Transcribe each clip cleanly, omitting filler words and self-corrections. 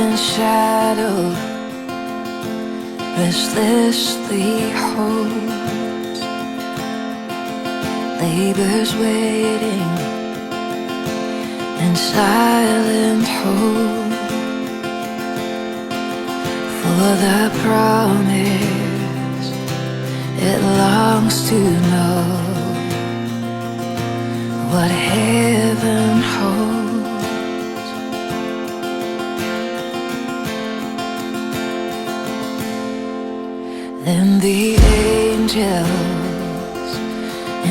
and shadow restlessly holds, labors waiting in silent hope for the promise it longs to know what heaven holds. Then the angels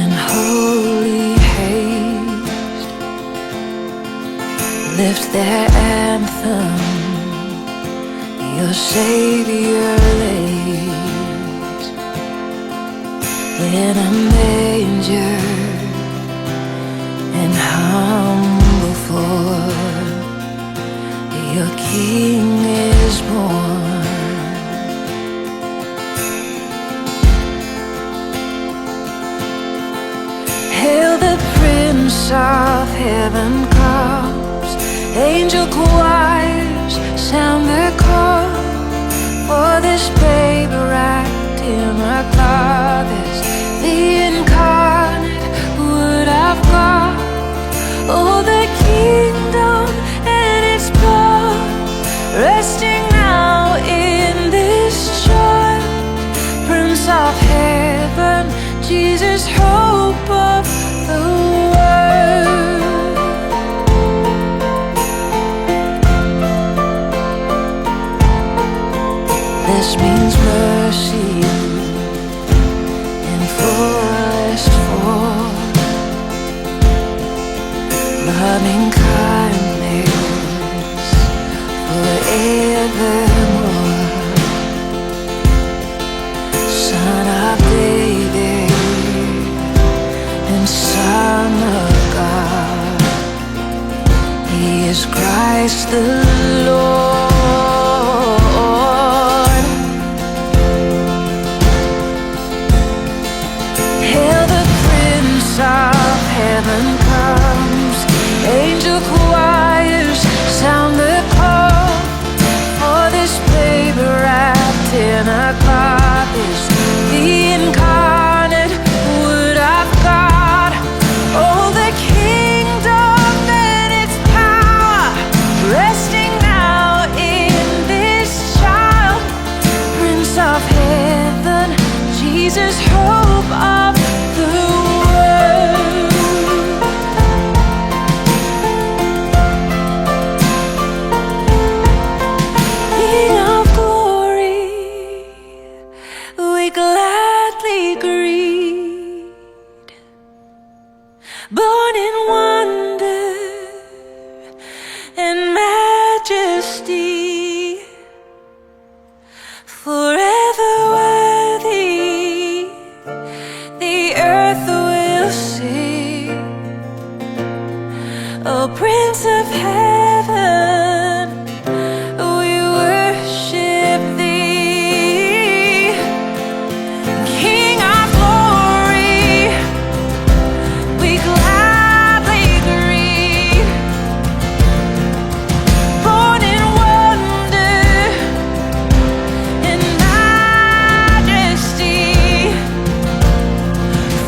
in holy haste lift their anthem, your Savior lays in a manger in humble form. Your King is born. Hail, the Prince of Heaven comes. Angel choirs sound their call for this babe wrapped in a cloth as the incarnate Word of God. Oh, the kingdom and its power resting now in this child, Prince of Heaven, Jesus, hope of the world. This means mercy in fullest form, loving kindness forevermore. Son of David and Son of God, He is Christ the Lord. Hail, the Prince of Heaven comes. Angel choirs sound the call for this babe wrapped in a cloth is the incarnate Word of God. Oh, the kingdom and its power resting now in this child, Prince of Heaven, Jesus, hope of the world. King of glory, we gladly greet, born in wonder and majesty, forever worthy, the earth will sing. Oh, Prince of Heaven, we worship Thee. King of glory, we gladly greet, born in wonder and majesty,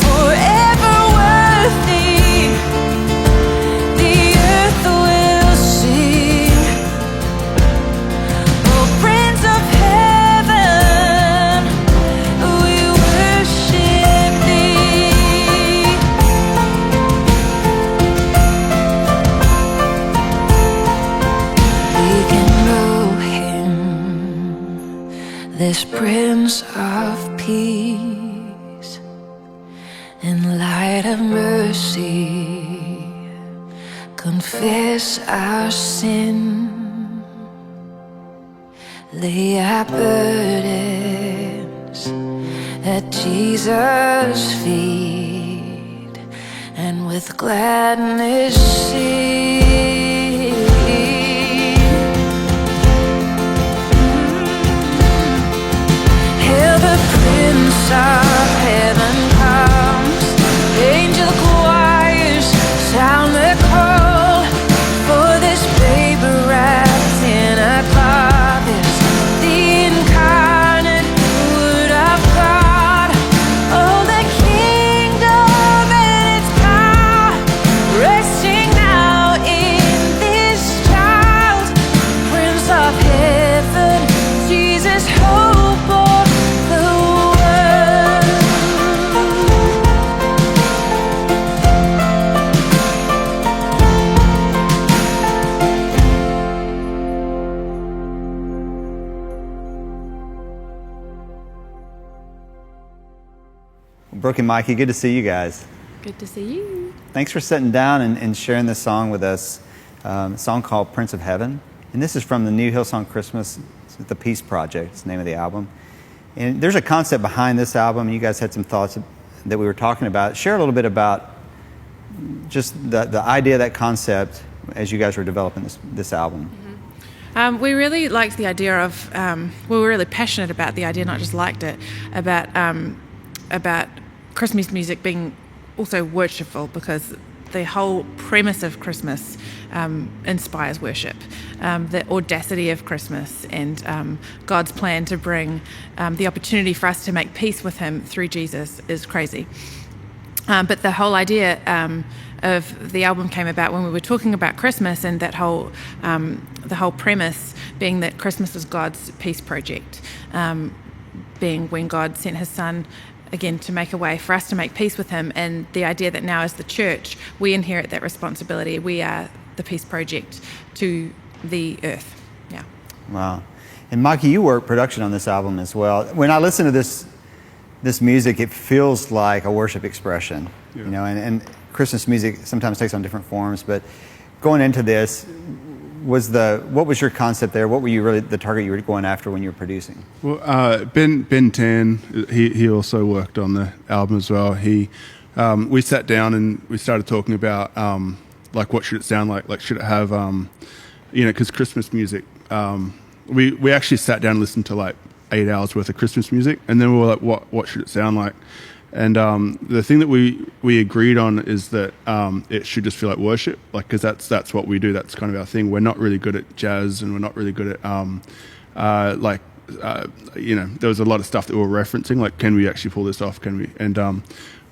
forever worthy, the earth will sing. Oh, Prince of Heaven, we worship Thee. We can know Him, this Prince of Peace, in light of mercy, confess our sin, lay our burdens at Jesus' feet, and with gladness sing. Hail, the Prince of Heaven comes. Angel choirs sound the call for this babe wrapped in a cloth. Brooke and Mikey, good to see you guys. Good to see you. Thanks for sitting down and sharing this song with us. A song called Prince of Heaven. And this is from the new Hillsong Christmas, The Peace Project, it's the name of the album. And there's a concept behind this album. You guys had some thoughts that we were talking about. Share a little bit about just the idea, that concept, as you guys were developing this album. We really liked the idea of, we were really passionate about the idea, not just liked it, about Christmas music being also worshipful, because the whole premise of Christmas inspires worship. The audacity of Christmas and God's plan to bring the opportunity for us to make peace with Him through Jesus is crazy. But the whole idea of the album came about when we were talking about Christmas, and that whole the whole premise being that Christmas is God's peace project, being when God sent His Son again to make a way for us to make peace with Him, and the idea that now as the church we inherit that responsibility. We are the peace project to the earth. Yeah. Wow. And Mikey, you work production on this album as well. When I listen to this music, it feels like a worship expression, you know, and Christmas music sometimes takes on different forms, but going into this, what was your concept there? What were you really, the target you were going after when you were producing? Well, Ben Tan, he also worked on the album as well. We sat down and we started talking about, like, what should it sound like should it have, you know, because Christmas music, we actually sat down and listened to like 8 hours worth of Christmas music, and then we were like, what should it sound like? And the thing that we agreed on is that it should just feel like worship, like, because that's what we do. That's kind of our thing. We're not really good at jazz, and we're not really good at you know, there was a lot of stuff that we were referencing, like, can we actually pull this off? Can we? And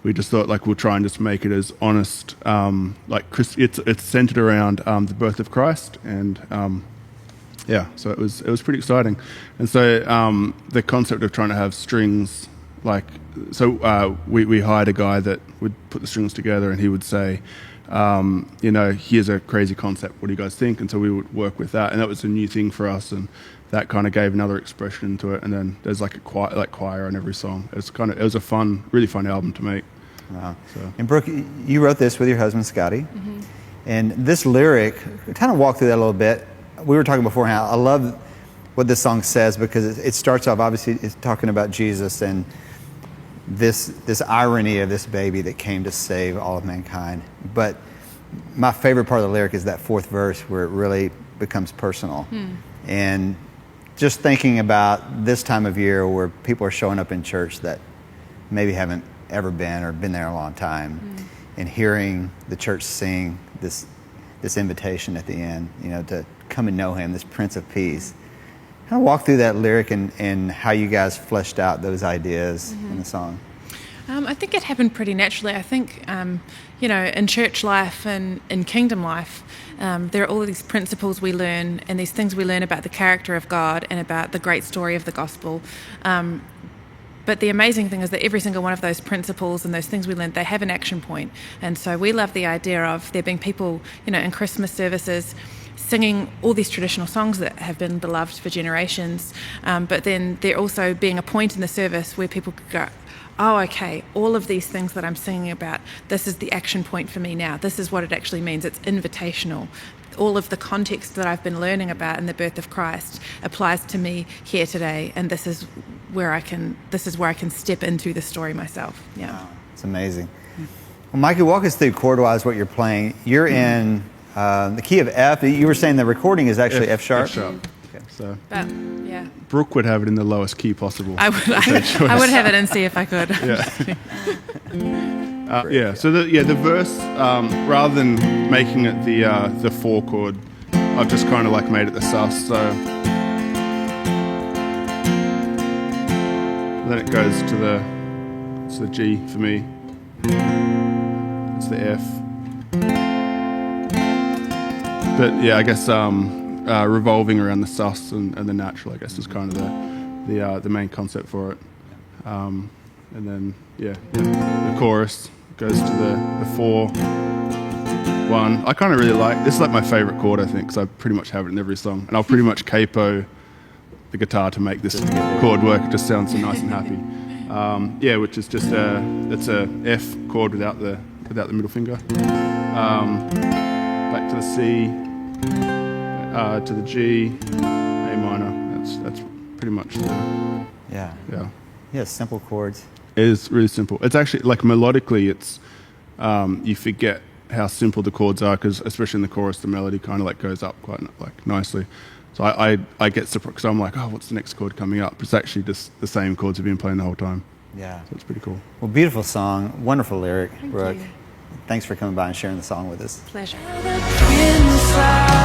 we just thought, like, we'll try and just make it as honest, like it's centered around the birth of Christ, and yeah, so it was pretty exciting. And so the concept of trying to have strings, like, so we hired a guy that would put the strings together, and he would say, you know, here's a crazy concept, what do you guys think? And so we would work with that, and that was a new thing for us, and that kind of gave another expression to it. And then there's like a choir on every song. It was a really fun album to make. Wow. So. And Brooke, you wrote this with your husband Scotty, and this lyric, kind of walk through that a little bit. We were talking beforehand. I love what this song says, because it starts off, obviously, it's talking about Jesus and this irony of this baby that came to save all of mankind. But my favorite part of the lyric is that fourth verse, where it really becomes personal. And just thinking about this time of year where people are showing up in church that maybe haven't ever been or been there a long time, and hearing the church sing this invitation at the end, you know, to come and know Him, this Prince of Peace. Kind of walk through that lyric and how you guys fleshed out those ideas in the song. I think it happened pretty naturally. I think, you know, in church life and in kingdom life, there are all of these principles we learn, and these things we learn about the character of God and about the great story of the gospel. But the amazing thing is that every single one of those principles and those things we learned, they have an action point. And so we love the idea of there being people, you know, in Christmas services singing all these traditional songs that have been beloved for generations, but then there also being a point in the service where people could go, oh, okay, all of these things that I'm singing about, this is the action point for me now. This is what it actually means. It's invitational. All of the context that I've been learning about in the birth of Christ applies to me here today, and this is where I can step into the story myself. Yeah. Wow, it's amazing. Well, Mikey, walk us through chord-wise what you're playing. You're in the key of F. You were saying the recording is actually F sharp. F sharp. Okay. So. But yeah. Brooke would have it in the lowest key possible. I would have it and see if I could. Yeah. So the verse, rather than making it the 4 chord, I've just kind of like made it the sus. So then it goes to the G for me. It's the F. But yeah, I guess revolving around the sus and the natural, I guess, is kind of the main concept for it. And then the chorus goes to the 4, 1. I kind of really like this. Is like my favorite chord, I think, because I pretty much have it in every song, and I'll pretty much capo the guitar to make this chord work. It just sounds so nice and happy. Yeah, which is just it's a F chord without the middle finger. Back to the C, to the G, A minor. That's pretty much the Yeah. yeah. Yeah, simple chords. It is really simple. It's actually like melodically, it's you forget how simple the chords are because especially in the chorus, the melody kind of like goes up quite like nicely. So I get surprised because I'm like, oh, what's the next chord coming up? It's actually just the same chords we've been playing the whole time. Yeah. So it's pretty cool. Well, beautiful song, wonderful lyric, Thank Brooke. you. Thanks for coming by and sharing the song with us. Pleasure. Inside